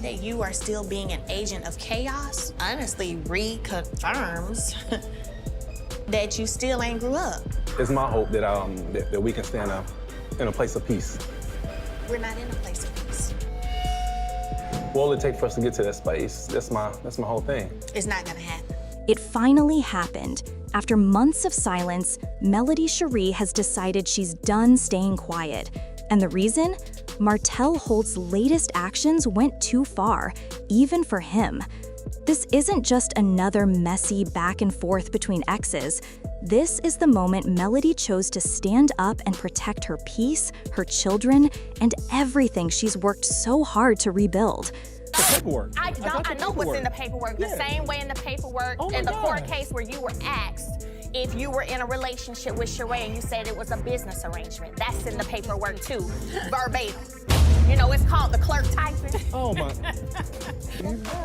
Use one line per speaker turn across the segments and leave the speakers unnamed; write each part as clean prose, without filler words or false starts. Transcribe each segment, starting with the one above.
that you are still being an agent of chaos honestly reconfirms that you still ain't grew up.
It's my hope that that we can stand up in a place of peace.
We're not in a place of peace.
What will it take for us to get to that space? That's my whole thing.
It's not gonna happen.
It finally happened. After months of silence, Melody Shari has decided she's done staying quiet. And the reason? Martell Holt's latest actions went too far, even for him. This isn't just another messy back and forth between exes. This is the moment Melody chose to stand up and protect her peace, her children, and everything she's worked so hard to rebuild.
The paperwork.
I know what's in the paperwork. The same way in the paperwork in the court case where you were asked if you were in a relationship with Shari and you said it was a business arrangement. That's in the paperwork too, verbatim. You know, it's called the clerk typing.
Oh my.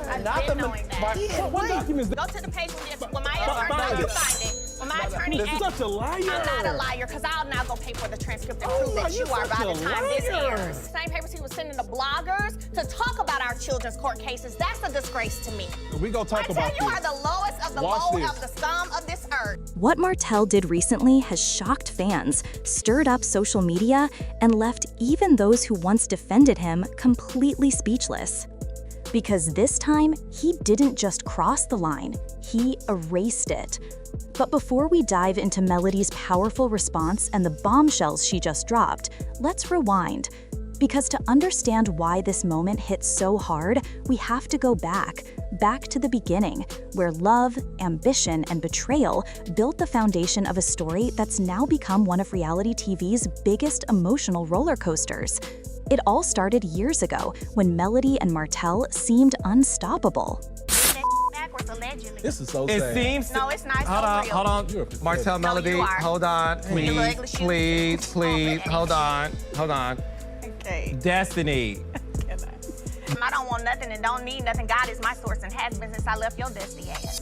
I've been knowing that.
What documents?
Go to the page when my attorney goes to find it. When my attorney
You're such a liar.
I'm not a liar, because I'll now go pay for the transcript and prove that you are by the time this airs. Same papers he was sending to bloggers to talk about our children's court cases. That's a disgrace to me.
We gonna talk about
I tell you are the lowest of the low of the scum of this earth.
What Martell did recently has shocked fans, stirred up social media, and left even those who once defended him completely speechless. Because this time, he didn't just cross the line, he erased it. But before we dive into Melody's powerful response and the bombshells she just dropped, let's rewind. Because to understand why this moment hit so hard, we have to go back to the beginning, where love, ambition, and betrayal built the foundation of a story that's now become one of reality TV's biggest emotional roller coasters. It all started years ago when Melody and Martell seemed unstoppable.
Allegedly.
This is so sad.
It seems.
No, it's not.
Hold on. Martell,
No,
Melody,
you are.
hold on, please, hold on.
Okay.
Destiny.
I don't want nothing and don't need nothing. God is my source and has been since I left your dusty ass.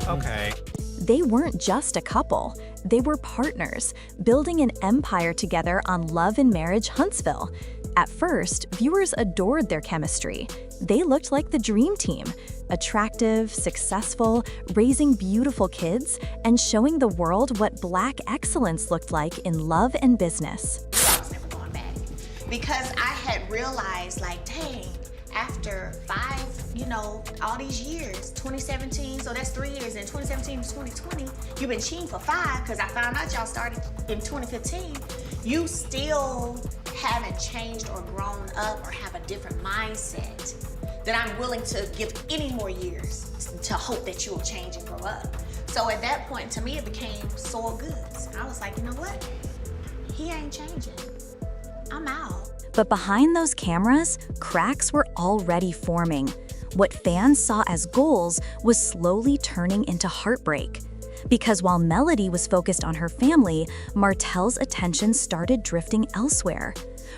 Okay.
They weren't just a couple. They were partners, building an empire together on Love and Marriage Huntsville. At first, viewers adored their chemistry. They looked like the dream team, attractive, successful, raising beautiful kids, and showing the world what Black excellence looked like in love and business.
I was never going back. Because I had realized, like, dang, after all these years, 2017, so that's 3 years, and 2017 to 2020, you've been cheating for 5, because I found out y'all started in 2015. You still haven't changed or grown up or have a different mindset that I'm willing to give any more years to hope that you will change and grow up. So at that point, to me, it became soil goods. I was like, you know what? He ain't changing. I'm out.
But behind those cameras, cracks were already forming. What fans saw as goals was slowly turning into heartbreak. Because while Melody was focused on her family, Martell's attention started drifting elsewhere.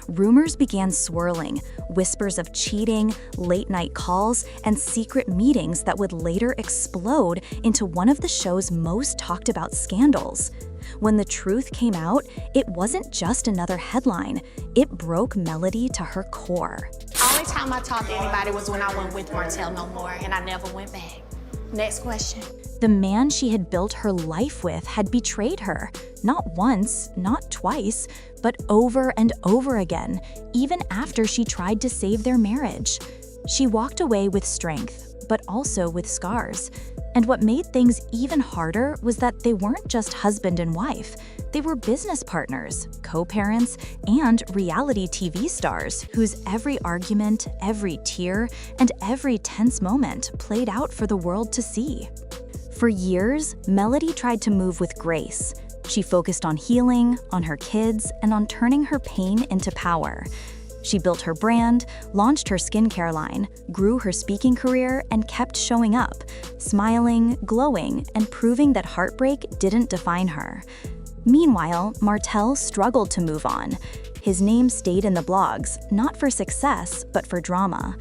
Rumors began swirling, whispers of cheating, late-night calls, and secret meetings that would later explode into one of the show's most talked-about scandals. When the truth came out, it wasn't just another headline. It broke Melody to her core.
Only time I talked to anybody was when I went with Martell no more, and I never went back. Next question.
The man she had built her life with had betrayed her, not once, not twice, but over and over again, even after she tried to save their marriage. She walked away with strength, but also with scars. And what made things even harder was that they weren't just husband and wife. They were business partners, co-parents, and reality TV stars whose every argument, every tear, and every tense moment played out for the world to see. For years, Melody tried to move with grace. She focused on healing, on her kids, and on turning her pain into power. She built her brand, launched her skincare line, grew her speaking career, and kept showing up, smiling, glowing, and proving that heartbreak didn't define her. Meanwhile, Martell struggled to move on. His name stayed in the blogs, not for success, but for drama.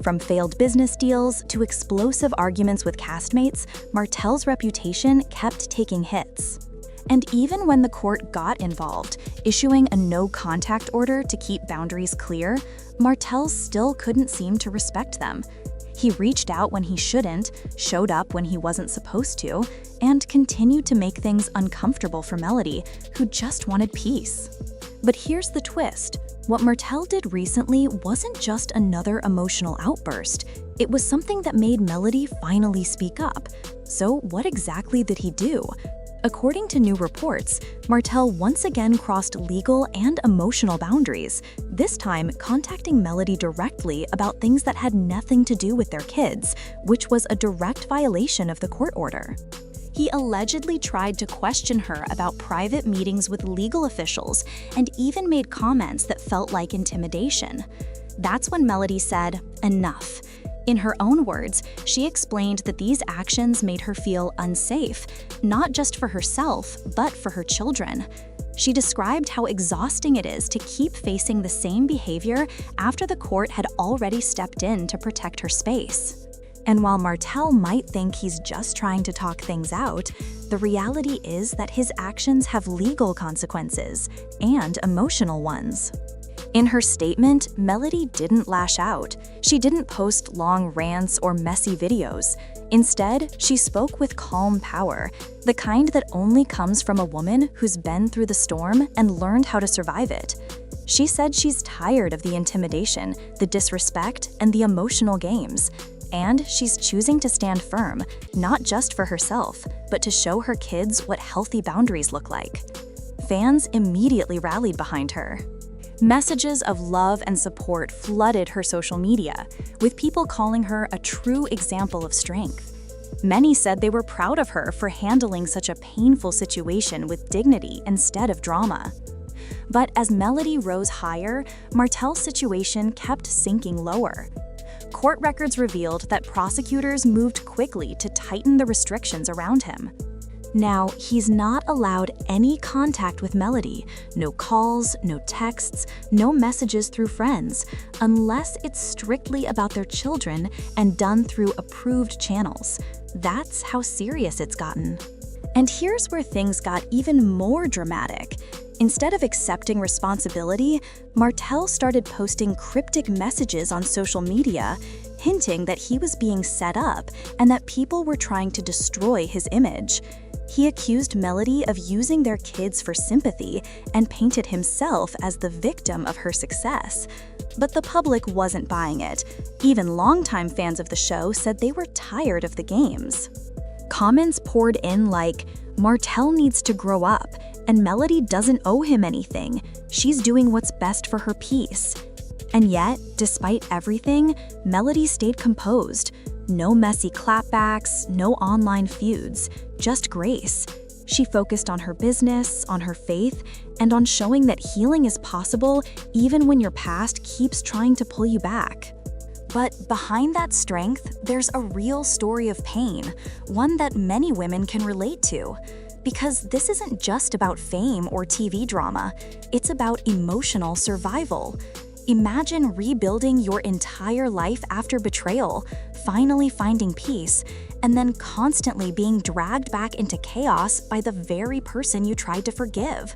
From failed business deals to explosive arguments with castmates, Martell's reputation kept taking hits. And even when the court got involved, issuing a no-contact order to keep boundaries clear, Martell still couldn't seem to respect them. He reached out when he shouldn't, showed up when he wasn't supposed to, and continued to make things uncomfortable for Melody, who just wanted peace. But here's the twist. What Martell did recently wasn't just another emotional outburst. It was something that made Melody finally speak up. So what exactly did he do? According to new reports, Martell once again crossed legal and emotional boundaries, this time contacting Melody directly about things that had nothing to do with their kids, which was a direct violation of the court order. He allegedly tried to question her about private meetings with legal officials and even made comments that felt like intimidation. That's when Melody said, "Enough." In her own words, she explained that these actions made her feel unsafe, not just for herself, but for her children. She described how exhausting it is to keep facing the same behavior after the court had already stepped in to protect her space. And while Martell might think he's just trying to talk things out, the reality is that his actions have legal consequences and emotional ones. In her statement, Melody didn't lash out. She didn't post long rants or messy videos. Instead, she spoke with calm power, the kind that only comes from a woman who's been through the storm and learned how to survive it. She said she's tired of the intimidation, the disrespect, and the emotional games. And she's choosing to stand firm, not just for herself, but to show her kids what healthy boundaries look like. Fans immediately rallied behind her. Messages of love and support flooded her social media, with people calling her a true example of strength. Many said they were proud of her for handling such a painful situation with dignity instead of drama. But as Melody rose higher, Martell's situation kept sinking lower. Court records revealed that prosecutors moved quickly to tighten the restrictions around him. Now, he's not allowed any contact with Melody, no calls, no texts, no messages through friends, unless it's strictly about their children and done through approved channels. That's how serious it's gotten. And here's where things got even more dramatic. Instead of accepting responsibility, Martell started posting cryptic messages on social media, hinting that he was being set up and that people were trying to destroy his image. He accused Melody of using their kids for sympathy and painted himself as the victim of her success. But the public wasn't buying it. Even longtime fans of the show said they were tired of the games. Comments poured in like, "Martell needs to grow up, and Melody doesn't owe him anything. She's doing what's best for her peace." And yet, despite everything, Melody stayed composed. No messy clapbacks, no online feuds, just grace. She focused on her business, on her faith, and on showing that healing is possible even when your past keeps trying to pull you back. But behind that strength, there's a real story of pain, one that many women can relate to. Because this isn't just about fame or TV drama, it's about emotional survival. Imagine rebuilding your entire life after betrayal, finally finding peace, and then constantly being dragged back into chaos by the very person you tried to forgive.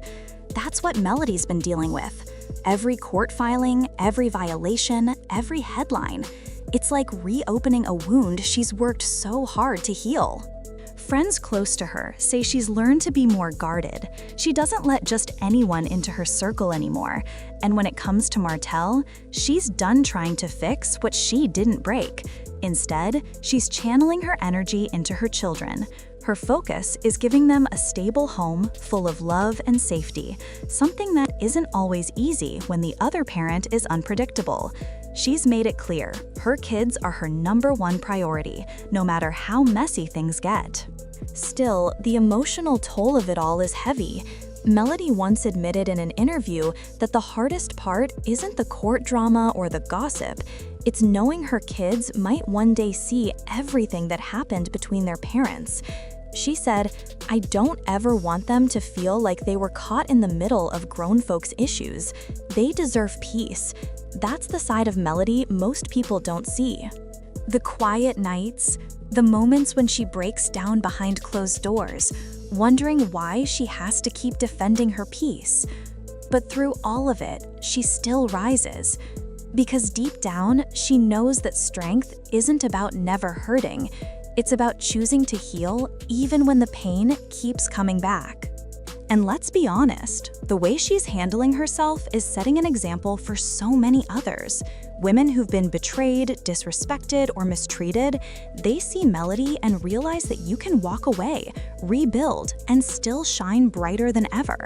That's what Melody's been dealing with. Every court filing, every violation, every headline. It's like reopening a wound she's worked so hard to heal. Friends close to her say she's learned to be more guarded. She doesn't let just anyone into her circle anymore. And when it comes to Martell, she's done trying to fix what she didn't break. Instead, she's channeling her energy into her children. Her focus is giving them a stable home full of love and safety, something that isn't always easy when the other parent is unpredictable. She's made it clear, her kids are her #1 priority, no matter how messy things get. Still, the emotional toll of it all is heavy. Melody once admitted in an interview that the hardest part isn't the court drama or the gossip. It's knowing her kids might one day see everything that happened between their parents. She said, "I don't ever want them to feel like they were caught in the middle of grown folks' issues. They deserve peace." That's the side of Melody most people don't see. The quiet nights, the moments when she breaks down behind closed doors, wondering why she has to keep defending her peace. But through all of it, she still rises. Because deep down, she knows that strength isn't about never hurting. It's about choosing to heal even when the pain keeps coming back. And let's be honest, the way she's handling herself is setting an example for so many others. Women who've been betrayed, disrespected, or mistreated, they see Melody and realize that you can walk away, rebuild, and still shine brighter than ever.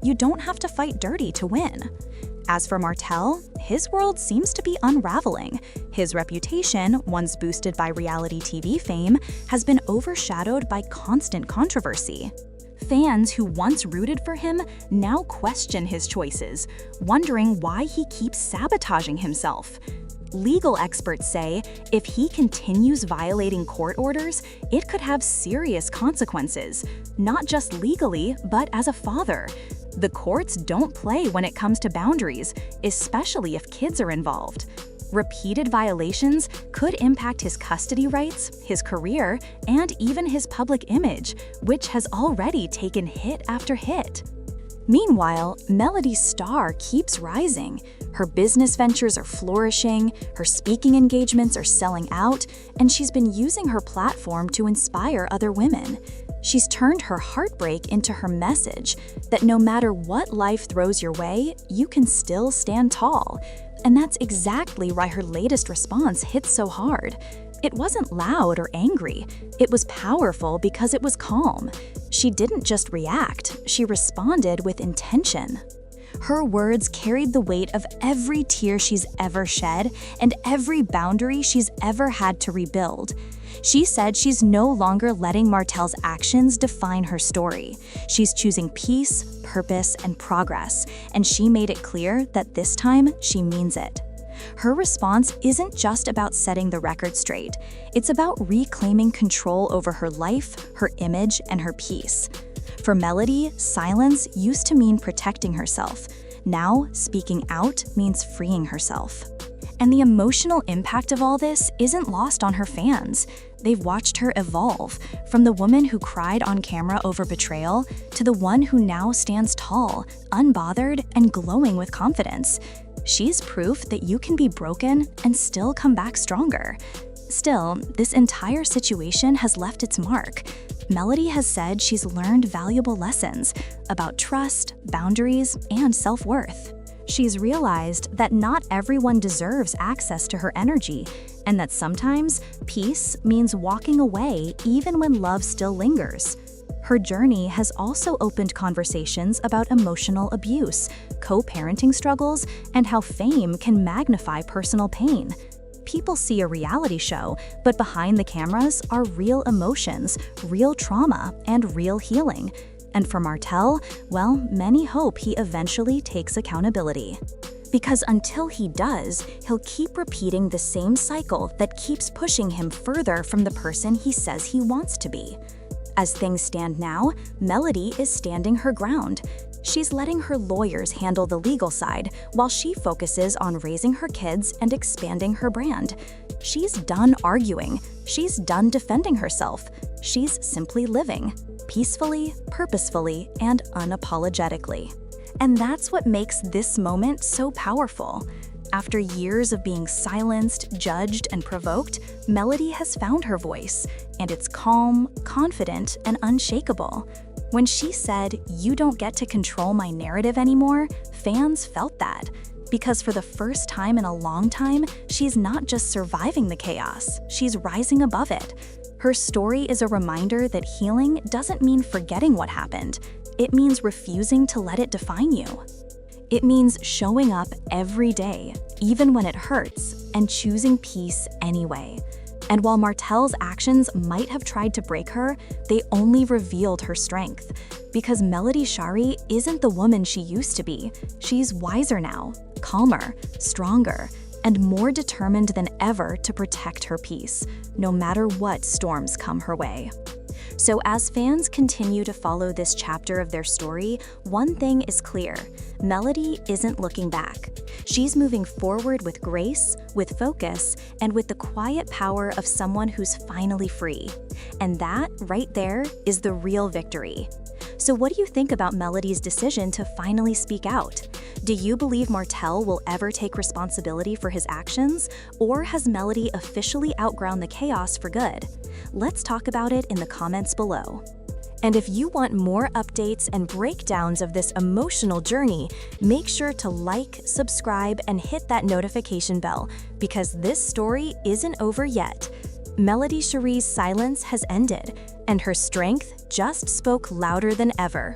You don't have to fight dirty to win. As for Martell, his world seems to be unraveling. His reputation, once boosted by reality TV fame, has been overshadowed by constant controversy. Fans who once rooted for him now question his choices, wondering why he keeps sabotaging himself. Legal experts say if he continues violating court orders, it could have serious consequences, not just legally, but as a father. The courts don't play when it comes to boundaries, especially if kids are involved. Repeated violations could impact his custody rights, his career, and even his public image, which has already taken hit after hit. Meanwhile, Melody's star keeps rising. Her business ventures are flourishing, her speaking engagements are selling out, and she's been using her platform to inspire other women. She's turned her heartbreak into her message that no matter what life throws your way, you can still stand tall. And that's exactly why her latest response hit so hard. It wasn't loud or angry. It was powerful because it was calm. She didn't just react, she responded with intention. Her words carried the weight of every tear she's ever shed and every boundary she's ever had to rebuild. She said she's no longer letting Martell's actions define her story. She's choosing peace, purpose, and progress, and she made it clear that this time she means it. Her response isn't just about setting the record straight. It's about reclaiming control over her life, her image, and her peace. For Melody, silence used to mean protecting herself. Now, speaking out means freeing herself. And the emotional impact of all this isn't lost on her fans. They've watched her evolve, from the woman who cried on camera over betrayal to the one who now stands tall, unbothered, and glowing with confidence. She's proof that you can be broken and still come back stronger. Still, this entire situation has left its mark. Melody has said she's learned valuable lessons about trust, boundaries, and self-worth. She's realized that not everyone deserves access to her energy, and that sometimes peace means walking away even when love still lingers. Her journey has also opened conversations about emotional abuse, co-parenting struggles, and how fame can magnify personal pain. People see a reality show, but behind the cameras are real emotions, real trauma, and real healing. And for Martell, well, many hope he eventually takes accountability. Because until he does, he'll keep repeating the same cycle that keeps pushing him further from the person he says he wants to be. As things stand now, Melody is standing her ground. She's letting her lawyers handle the legal side while she focuses on raising her kids and expanding her brand. She's done arguing. She's done defending herself. She's simply living, peacefully, purposefully, and unapologetically. And that's what makes this moment so powerful. After years of being silenced, judged, and provoked, Melody has found her voice, and it's calm, confident, and unshakable. When she said, "You don't get to control my narrative anymore," fans felt that. Because for the first time in a long time, she's not just surviving the chaos, she's rising above it. Her story is a reminder that healing doesn't mean forgetting what happened. It means refusing to let it define you. It means showing up every day, even when it hurts, and choosing peace anyway. And while Martell's actions might have tried to break her, they only revealed her strength. Because Melody Shari isn't the woman she used to be. She's wiser now, calmer, stronger, and more determined than ever to protect her peace, no matter what storms come her way. So as fans continue to follow this chapter of their story, one thing is clear: Melody isn't looking back. She's moving forward with grace, with focus, and with the quiet power of someone who's finally free. And that, right there, is the real victory. So what do you think about Melody's decision to finally speak out? Do you believe Martell will ever take responsibility for his actions, or has Melody officially outgrown the chaos for good? Let's talk about it in the comments below. And if you want more updates and breakdowns of this emotional journey, make sure to like, subscribe, and hit that notification bell, because this story isn't over yet. Melody Shari's silence has ended, and her strength just spoke louder than ever.